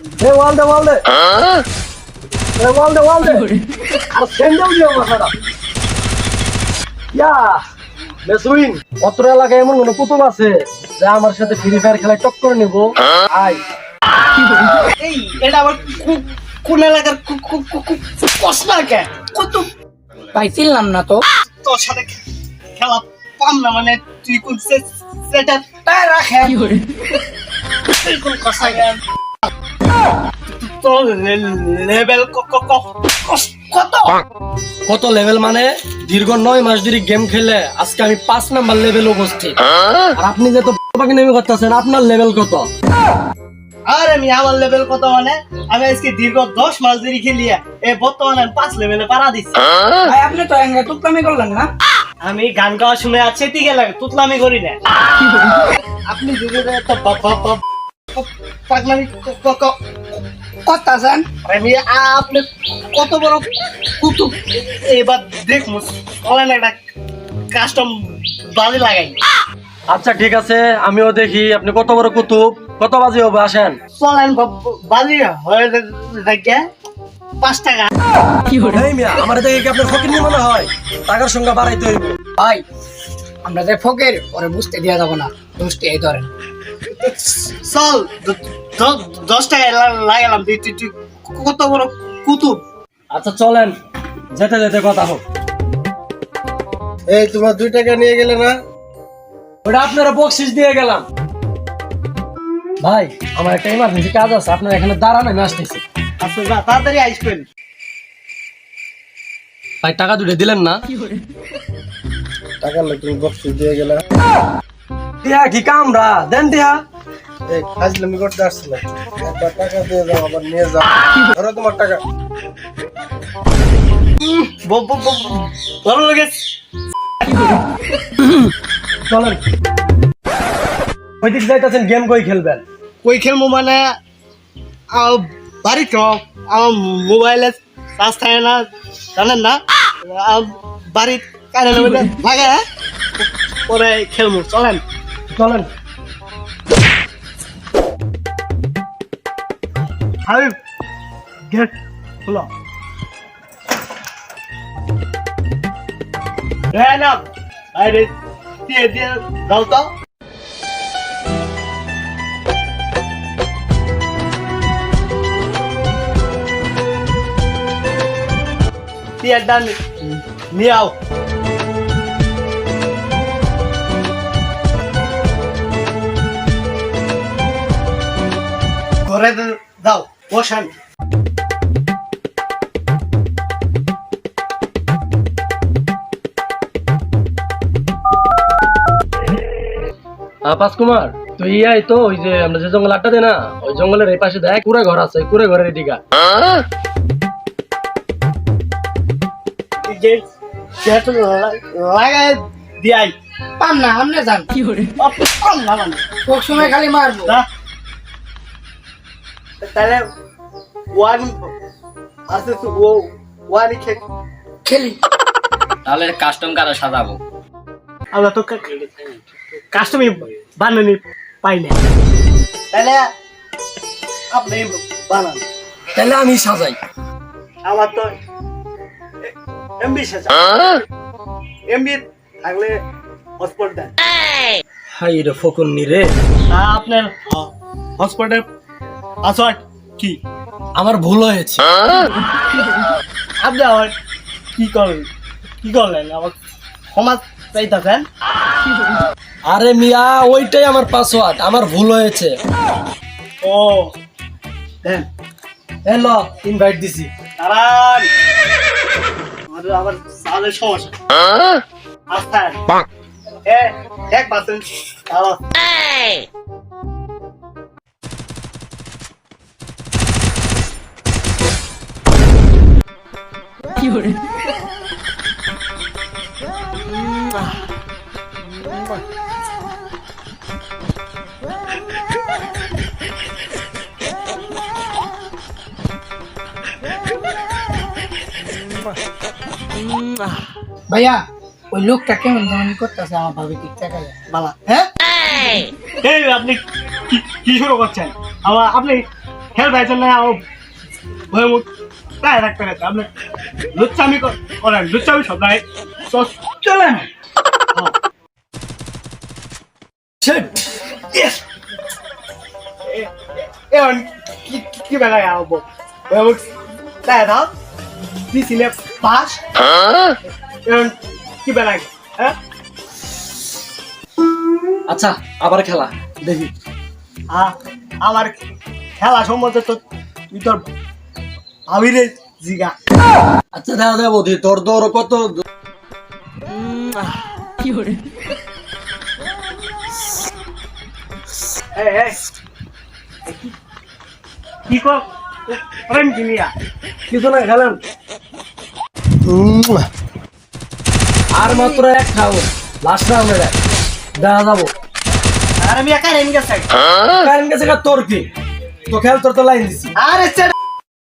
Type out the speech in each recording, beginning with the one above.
এ ওয়াল দে এ ওয়াল দে আর sandal দিও মাথাটা ইয়া মেসুইন অত্র এলাকায় এমন কোনো পুতুল আছে যে আমার সাথে ফ্রি ফায়ার খেলায় টক্কর নিব আই এই এটা আবার কোন এলাকার কসনা কে কত ভাই চিনলাম না তো। তোর সাথে খেলা পাম না মানে তুই কোন সেটা তাই রাখে কোন কসনা কে তো লেভেল কত কত লেভেল মানে দীর্ঘ 9 মাস ধরে গেম খেলে আজকে আমি 5 নাম্বার লেভেল উপস্থিত আর আপনি যে তো বাকি নেমে করতেছেন আপনার লেভেল কত আর আমি আমার লেভেল কত মানে আমি আজকে দীর্ঘ 10 মাস ধরে খেলি এই বর্তমানে 5 লেভেলে পারা দিচ্ছি ভাই আপনি তো এঙ্গা টুকটামি করলেন না। আমি গান গাওয়া শুনে আছে ঠিক লাগে তুতলামি করি না আপনি যদি তো পাগলামি কথা আছেন আমি আপনি কত বড় কুতুব এবার দেখমু অনলাইনে একটা কাস্টম বাজি লাগাই আচ্ছা ঠিক আছে আমিও দেখি আপনি কত বড় কুতুব কত বাজে হবে আসেন অনলাইন বাজি হয়ে থাকে 5 টাকা এই মিয়া আমার দেখে কি আপনার ফকির মনে হয় টাকার সংখ্যা বাড়াইতে হইব ভাই আমরা যে ফকের পরে বুঝতে দেওয়া যাবো না দোষটি এই ধরেন। চল 10 টাকা লাগালাম তুই কত বড় কুতুব আচ্ছা চলেন যেতে যেতে কথা হোক এই তোমার 2 টাকা নিয়ে গেলে না? ওটা আপনারা বকশিস দিয়ে গেলাম ভাই আমার একটা ইমার্জেন্সি কাজ আছে আপনার এখানে দাঁড়ান আমি আসতেছি আচ্ছা যা তাড়াতাড়ি আসবেন ভাই টাকা দুটো দিলেন না টাকা লোক তুমি বক্সি দিয়ে গেলে। টিয়া কি কামরা দেন টিয়া এই ফাজলামি করতে আসছিল, একবার টাকা দিয়ে যাও আবার নিয়ে যাও, ধরো তোমার টাকা। ভালো লাগে চলেন ওইদিক যাইতেছেন গেম কই খেলবেন কই খেলবো মানে বাড়ি তো আমার মোবাইলে চার্জ থাকে না জানেন না বাড়ির কারেন্ট লাগে পরে খেলবো চলেন চলেন হাবিব গেট খোলো না বাইরে দিয়ে দিয়ে দাও তো টিয়ারটা নিয়ে আও ঘরে দাও বসান আপাস কুমার তুই ইয়াই তো ওই যে আমরা যে জঙ্গল আড্ডা দেই না ওই জঙ্গলের এই পাশে দেখ কুড়ে ঘর আছে কুড়ে ঘরের এদিকে লাগাই দিয়াই পান না আমনে যান কি করে পাম না মানে কোক সময় খালি মারবো তাহলে ওয়ান আছে তো ও ওয়ানই খেলি তাহলে কাস্টম কারা সাজাবো? আমরা তো কাস্টমার বানানি পাই না তাহলে আপনি বানান তাহলে আমি সাজাই আমার তো এমবি সাজা এমবি থাকলে হটস্পট দেন হাই রে ফকুন্নি রে আপনার হটস্পটের পাসওয়ার্ড কি আমার ভুল হয়েছে আপনি আমার কি করলেন আমার সমাজ চাইতেছেন আরে মিয়া ওইটাই আমার পাসওয়ার্ড আমার ভুল হয়েছে ও দেন হ্যালো ইনভাইট দিছি দাঁড়ান আবার সালের সমস্যা আচ্ছা এক পার্সেন্ট কি করে ভাইয়া ওই লোকটা কেমন যেমন করতেছে আমার ভাবি ঠিক টাকায় বালা হ্যাঁ এই আপনি কি শুরু করছেন আপনি খেল ভাইছেন না ভয় মুখ তাই রাখতে গেছে আপনি লুচ্চামি করেন লুচ্চামি সব নাই চলে না এখন কি বেলায় আবো ভয় মুখ তাই দাও দিছিলে পাস এখন কি বেলায় হ্যাঁ আচ্ছা আবার খেলা দেখি। আমার খেলা সম্বন্ধে তো তুই তোর ভাবিরে জিগা আচ্ছা দেখা যাবো তোর দৌড় কত। কি করেন কি নিয়া কিছু না খেলেন আর মাত্র এক খাও লাস্ট রাউন্ডে দেখা যাবো। আর আমি একা রেন গেছে কারেন্ট গেছে তোর কি তো খেল তোর তো লাইন দিছি। আরে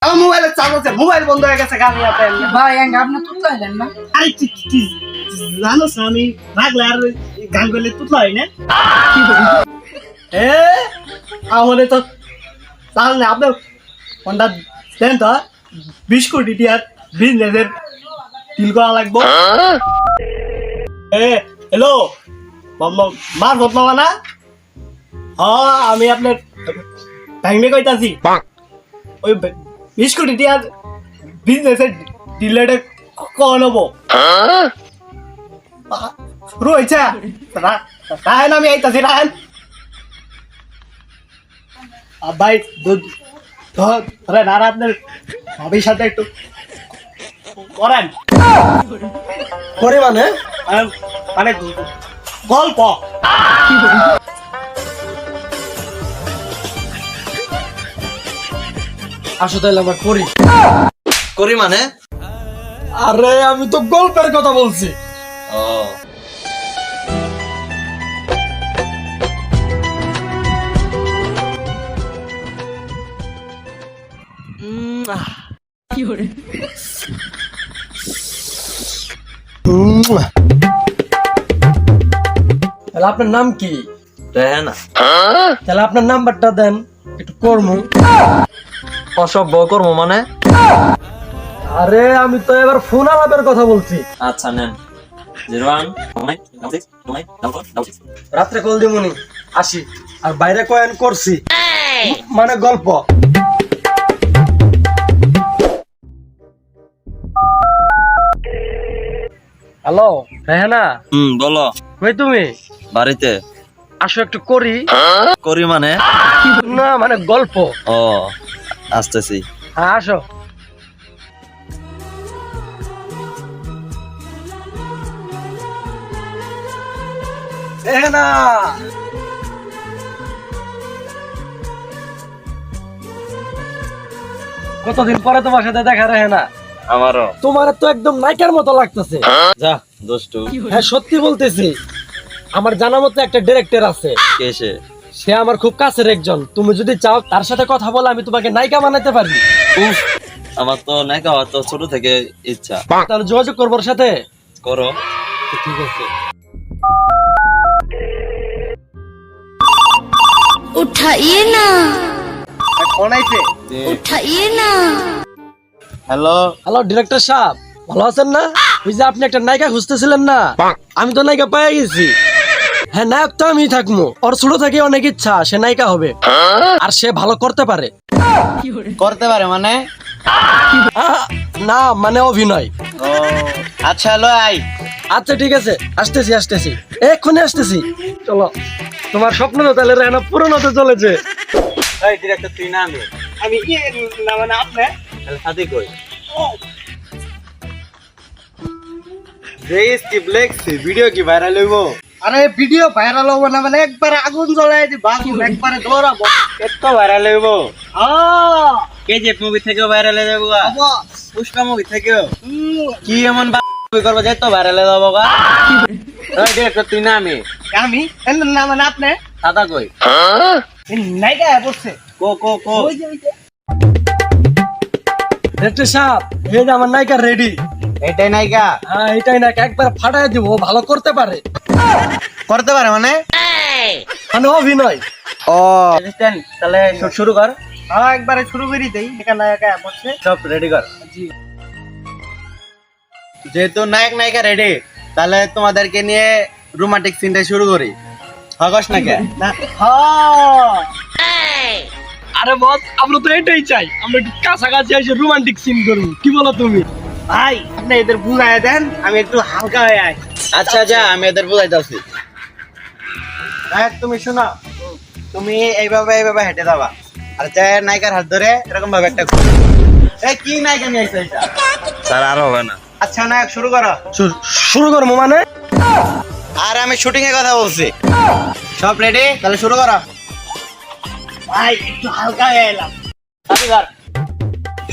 আমার মোবাইলে চার্জ আছে মোবাইল বন্ধ হয়ে গেছে গান গাতে ভাই আপনি তুললেন না? আরে কি জানো আমি রাগলে আর গান করলে তুতলা হয় না তাহলে তো তাহলে আপনার ফোনটা দেন তো 20 কোটি টিয়ার বিজনেসের ডিল করা লাগবো। হ্যালো মার ভোট মামা না আমি আপনার ব্যাংকে কইতাছি ওই 20 কোটি টিয়ার বিজনেসের ডিলেটে কখন হবো শুরু হয়েছে রায়ন আমি আইতাছি রায়ন ভাই ধরেন আর আপনার ভাবির সাথে একটু করেন করে মানে মানে গল্প আসো তাহলে আমরা করি। করি মানে আরে আমি তো গল্পের কথা বলছি। ও তাহলে আপনার নাম কি? রেহানা তাহলে আপনার নাম্বারটা দেন একটু করমু। অসভ্য কর্ম মানে আরে আমি তো এবার ফোন আলাপের কথা বলছি। আচ্ছা নেন 01 রাত্রে কল দিমুনি আসি আর বাইরে কয়েন করছি মানে গল্প। হ্যালো রেহানা বলো কই তুমি? বাড়িতে আসো একটু করি। করি মানে না মানে গল্প। ও আসতেছি হ্যাঁ আসো। রেহানা কতদিন পরে তোমার সাথে দেখা রেহানা। আমারও তোমার তো একদম নায়িকার মতো লাগতেছে। যা দুষ্টু হ্যাঁ সত্যি বলতেছি আমার জানা মতো একটা ডিরেক্টর আছে কেসে সে আমার খুব কাছের একজন। তুমি যদি চাও তার সাথে কথা বলে আমি তোমাকে নায়িকা বানাতে পারি। উফ আমার তো নায়িকা হওয়ার তো ছোট থেকে ইচ্ছা তাহলে যোগাযোগ করবো ওর সাথে। করো ঠিক আছে। उठाइए ना ফোন আইছে उठाइए ना হ্যালো হ্যালো ডিরেক্টর সাহেব ভালো আছেন না? ওই যে আপনি একটা নায়িকা খুঁজতেছিলেন না আমি তো নায়িকা পেয়ে গেছি। হ্যাঁ নায়ক তো আমি থাকবো। ওর ছোট থেকে অনেক ইচ্ছা সে নায়িকা হবে আর সে ভালো করতে পারে। করতে পারে মানে না মানে অভিনয়। ও আচ্ছা হ্যালো আই আচ্ছা ঠিক আছে আসতেছি আসতেছি এক্ষুনি আসতেছি। চলো তোমার স্বপ্ন তো তাহলে রেহানা পূরণ হতে চলেছে। এই ডিরেক্টর তুই না আমি আমি না মানে আপনি তাহলে সাথে কই ভিডিও কি ভাইরাল হইব আরে ভিডিও ভাইরাল হবো না মানে একবারে আগুন জ্বলাই দিবা একবারে দৌড়াবো এত ভাইরাল হইব আহ কেজিএফ মুভি থেকেও ভাইরাল হয়ে যাবো পুষ্পা মুভি থেকেও কি এমন মুভি করবো যে তো ভাইরাল হয়ে যাবো গা এই ডিরেক্টর তুই না আমি না মানে আপনি সাদা কই নাইকা বসছে কো কো কো ওই যে ডিরেক্টর সাহেব এই যে আমার নায়িকা রেডি। এটাই নায়িকা হ্যাঁ এটাই নায়িকা একবার ফাটাই দিব ও ভালো করতে পারে। করতে পারে মানে মানে অভিনয়। ও অ্যাসিস্ট্যান্ট তাহলে শুট শুরু কর হ্যাঁ একবারে শুরু করি দেই একা নায়িকা বসে সব রেডি কর যেহেতু নায়ক নায়িকা রেডি তাহলে তোমাদেরকে নিয়ে রোমান্টিক সিনটা শুরু করি হগস না কে না হ্যাঁ আরে বস আমরা তো এটাই চাই, আমরা একটু কাছাকাছি এসে রোমান্টিক সিন করবো, কি বলো তুমি? ভাই আপনি এদের বুঝায় দেন আমি একটু হালকা হয়ে আই আচ্ছা যা আমি এদের বুঝাইতেছি নায়ক তুমি শোনো তুমি এইভাবে এইভাবে হেঁটে যাবা আর চাই নায়িকার হাত ধরে এরকম ভাবে একটা এই কি নায়িকা নিয়ে আসছে এটা স্যার আর হবে না আচ্ছা নায়ক শুরু করো শুরু করবো মানে? আর আমি শুটিং এর কথা বলছি সব রেডি তাহলে শুরু করো ভাই একটু হালকা হয়ে এলাম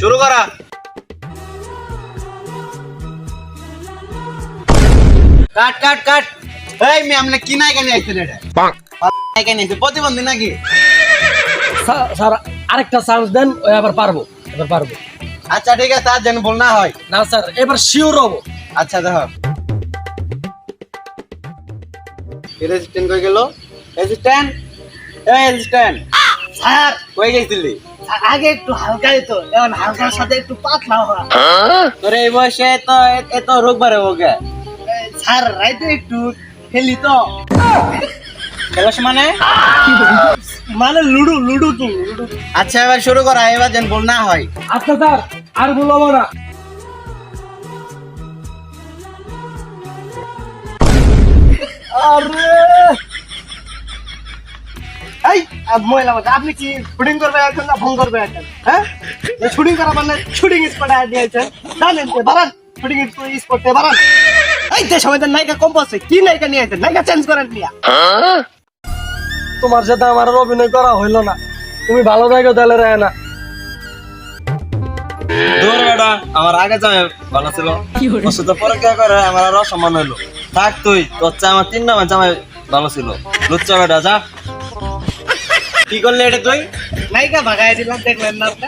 শুরু করো কাট কাট কাট এই আমি আমনে কি নায়িকা নিয়ে আসছেন এটা নায়িকা নিয়ে আসছে প্রতিবন্ধী নাকি স্যার আরেকটা চান্স দেন, ওই আবার পারবো, এবার পারবো। আচ্ছা ঠিক আছে আর যেন ভুল না হয় না স্যার এবার শিওর হবো। আচ্ছা দেখো রেজিস্ট্যান্ট কই গেল রেজিস্ট্যান্ট এই রেজিস্ট্যান্ট স্যার কই গেছিলি আগে একটু হালকা হতো এখন হালকার সাথে একটু পাতলা হওয়া তোর এই বয়সে তো এত রোগ বাড়ে ওকে স্যার রাইতে একটু খেলি তো খেলাস মানে মানে লুডু লুডু কি লুডু আচ্ছা এবার শুরু করা এবার যেন ভুল না হয় আচ্ছা স্যার আর বলবো না। আরে এই মহিলা মধ্যে আপনি কি শুটিং করবে এখন না ফোন করবে এখন হ্যাঁ শুটিং করা মানে শুটিং স্পটে দিয়েছেন জানেন তো বারান শুটিং স্পটে বারান এই যে সময় নায়িকা কম পাচ্ছে কি নায়িকা নিয়ে আসেন নায়িকা চেঞ্জ করেন নিয়া তোমার সাথে আমার আর অভিনয় করা হইলো না, তুমি ভালো জায়গা দিলে রে না। দূর বেটা আমার আগে যাবে ভালো ছিল ওর সাথে পরীক্ষা করে আমার আর অসম্মান হইলো থাক তুই তোর চেয়ে আমার 3 নাম্বার জামাই ভালো ছিল লুচ্চা বেটা যা কি করলি এটা তুই নায়িকা ভাগাই দিলাম দেখলেন না আপনি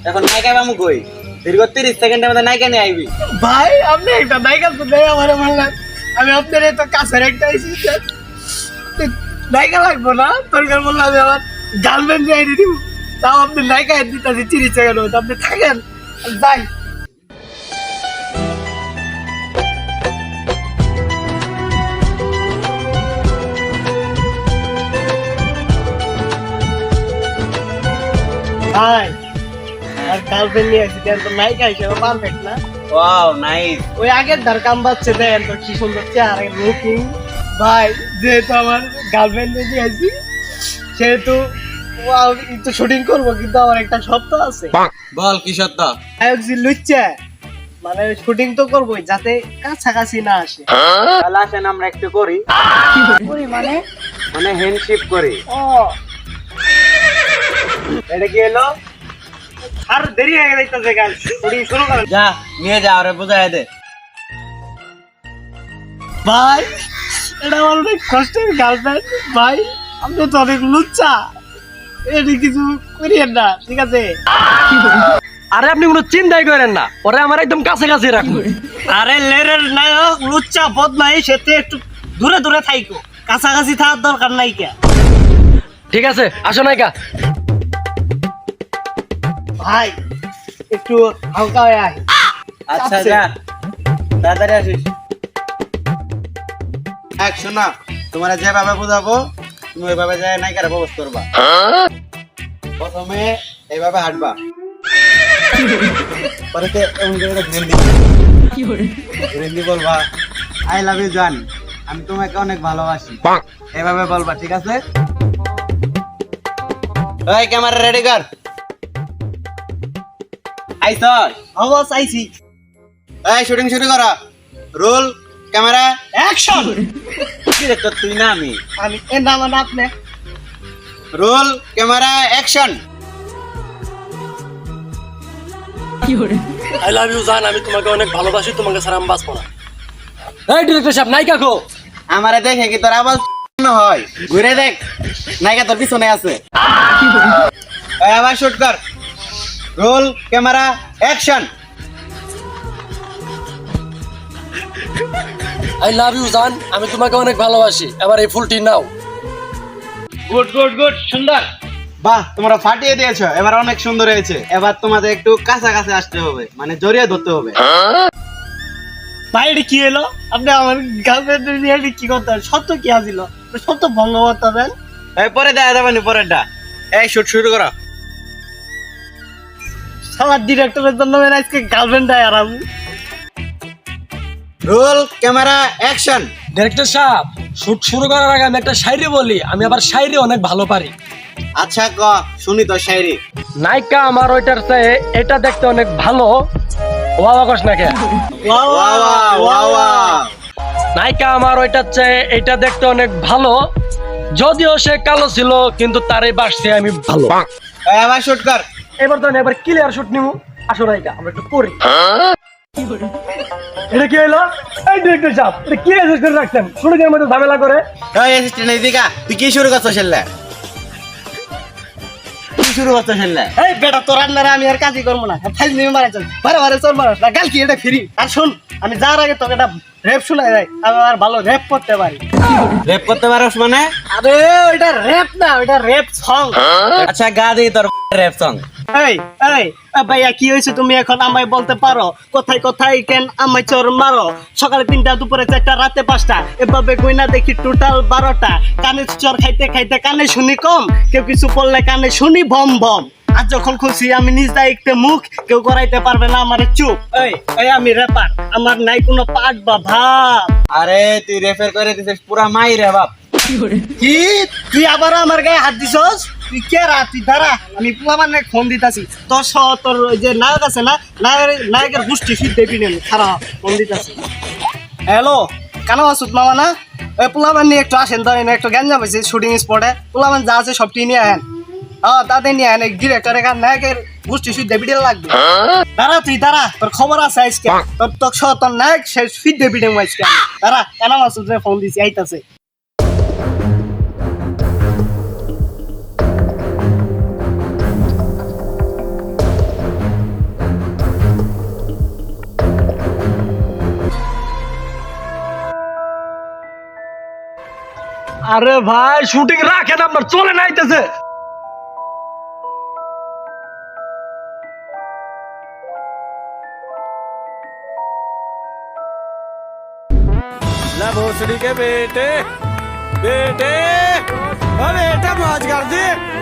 এখন নায়িকা বামু কই দীর্ঘ 30 সেকেন্ডের মধ্যে নায়িকা নিয়ে আইবি ভাই আপনি একটা নায়িকা তো দেয় আমার মানলেন আমি আপনার তো কাছের একটা আইসি নায়িকা লাগবো না দরকার বললাম আমি আমার গার্লফ্রেন্ড দিয়ে দিব তাও আপনি নায়িকা দিতেছি 30 সেকেন্ড হতো আপনি থাকেন যাই ভাই আর গার্লফ্রেন্ড নিয়ে আসি দেন তো নায়িকা হিসেবে পারফেক্ট না ওয়াও নাইস ওই আগের ধার কাম বাচ্চা দেন তো কি সুন্দর চেহারা লুকিং ভাই যেহেতু আমার গার্লফ্রেন্ড নিয়ে আসি সেহেতু একটু শুটিং করবো কিন্তু আমার একটা শর্ত আছে বল কি সত্য নায়ক জি লুচ্চা মানে শুটিং তো করবোই যাতে কাছাকাছি না আসে তাহলে আসেন আমরা একটু করি করি মানে মানে হ্যান্ডশিপ করি ও এটা কি হলো আর দেরি হয়ে যাইতেছে গান শুটিং শুরু করেন যা নিয়ে যা আরে বুঝাই দে ভাই এটা আমার অনেক কষ্টের গার্লফ্রেন্ড ভাই আপনি তো অনেক লুচ্চা এটি কিছু করিয়েন না ঠিক আছে আরে আপনি কোনো চিন্তাই করেন না, ওরে আমার একদম কাছাকাছি রাখুন। আরে লেরের নায়ক লুচ্চা বদমাই সেতে একটু দূরে দূরে থাইকো কাছাকাছি থাকার দরকার নাই কে ঠিক আছে আসো নায়িকা। ভাই একটু হালকা হয়ে আয় আচ্ছা চাপছে। যা তাড়াতাড়ি আসিস এক শোনা তোমার যেভাবে বুঝাবো তুমি ওইভাবে যায় নায়িকারে প্রপোজ করবা প্রথমে এইভাবে হাঁটবা পরে এমন করে হিন্দি বলবা আই লাভ ইউ জান আমি তোমাকে অনেক ভালোবাসি এভাবে বলবা ঠিক আছে ওই ক্যামেরা রেডি কর আইছ আওয়াজ আইছি এই শুটিং শুরু করা রোল ক্যামেরা অ্যাকশন ডিরেক্টর তুই না আমি আমি এর নাম না আপনি roll camera action I love you জান, আমি তোমাকে অনেক ভালোবাসি, তোমাকে ছাড়া আমি বাঁচবো না। এই ডিরেক্টর সাহেব নায়িকা কো? আমারে দেখে কি তোর আবার হয় ঘুরে দেখ নায়িকা তোর পিছনে আছে এই আবার শুট কর roll camera action I love you জান, আমি তোমাকে অনেক ভালোবাসি, এবার এই ফুলটি নাও। গুড গুড গুড সুন্দর বাহ, তোমরা ফাটিয়ে দিয়েছো, এবার অনেক সুন্দর হয়েছে। এবার তোমাদের একটু কাছাকাছি আসতে হবে, মানে জড়িয়ে ধরতে হবে। ভাই এটা কি হলো? আপনি আমার গার্লফ্রেন্ড নিয়ে এটা কি করতে সত্য কি আসিল? সত্য ভঙ্গ করতেন। এই পরে দেখা যাবে না, পরেরটা। এই শুট শুরু করো। সবার ডিরেক্টরের জন্য আমি আজকে গার্লফ্রেন্ড আর আমি রোল ক্যামেরা অ্যাকশন। ডিরেক্টর সাহেব, শুট শুরু করার আগে আমি একটা শায়রি বলি, আমি আবার শায়রি অনেক ভালো পারি। আচ্ছা ক, শুনি তো শায়রি। নায়িকা আমার ওইটার চেয়ে এটা দেখতে অনেক ভালো। ওয়া কস না কে? ওয়া ওয়া ওয়া। নায়িকা আমার ওইটার চেয়ে এটা দেখতে অনেক ভালো, যদিও সে কালো ছিল কিন্তু তারই বাসছে আমি ভালো। এবার শুট কর। এবার তো এবার ক্লিয়ার শুট নিমু। আসো নায়িকা, আমরা একটু করি। এটা কি হলো? এই ডিরেক্টর সাহেব, এটা কি অ্যাডজাস্ট করে রাখছেন? শুটিংয়ের মধ্যে ঝামেলা করে। এই অ্যাসিস্ট্যান্ট এদিকে, তুই কি শুরু করছিস ছেলে? কি শুরু করছিস ছেলে? এই বেটা তোর আন্ডারে আমি আর কাজই করবো না। ফাইল নিয়ে মারা চল, বারে চল মারা না। গাল কি এটা ফ্রি? আর শুন, আমি যাওয়ার আগে তোকে একটা র্যাপ শোনাই যাই, আমি আর ভালো র্যাপ করতে পারি। রেপ করতে পারোস মানে? আরে ওইটা র্যাপ না, ওইটা র্যাপ সং। আচ্ছা গা দিই তোর রেপ সং। এই এই ভাইয়া কি হয়েছে? তুমি এখন আমায় বলতে পারো কোথায় কোথায় কেন আমায় চোর মারো? সকালে 3টা, দুপুরে 4টা, রাতে 5টা, এভাবে কইনা দেখি টোটাল 12টা। কানে চোর খাইতে খাইতে কানে শুনি কম, কেউ কিছু বললে কানে শুনি ভম ভম। আর যখন খুশি আমি নিজ দায়িত্বে মুখ, কেউ করাইতে পারবে না আমারে চুপ। এই আমি র্যাপার, আমার নাই কোনো পাট বা ভাব। আরে তুই রেফার করে দিছিস পুরা মাই রে বাপ। কি তুই আবার আমার গায়ে হাত দিছস? তুই কে রা? তুই দাঁড়া, আমি মানে ফোন দিতাছি। তোর ওই যে নায়ক আছে না, নায়কের গোষ্ঠী ফিট দেবি না, খারাপ ফোন দিতাছি। হ্যালো, কেন আসুত মামা না? ওই পোলামান নিয়ে একটু আসেন তো, একটু গ্যাঞ্জাম হয়েছে শুটিং স্পটে। পোলামান যা আছে সবটি নিয়ে আহেন। তাদের নিয়ে আহেন, ডিরেক্টরের নায়কের গোষ্ঠী ফিট দেবি লাগবে। দাঁড়া তুই দাঁড়া, তোর খবর আছে আজকে। তোর নায়ক সে ফিট দেবি আজকে। দাঁড়া, কেন আসুত ফোন দিছি, আইতাছে। আরে ভাই, শুটিং রাখেন আপনার, চলে নাইতেছে। भोसड़ी के बेटे बेटे, अरे बेटा मौज कर दे।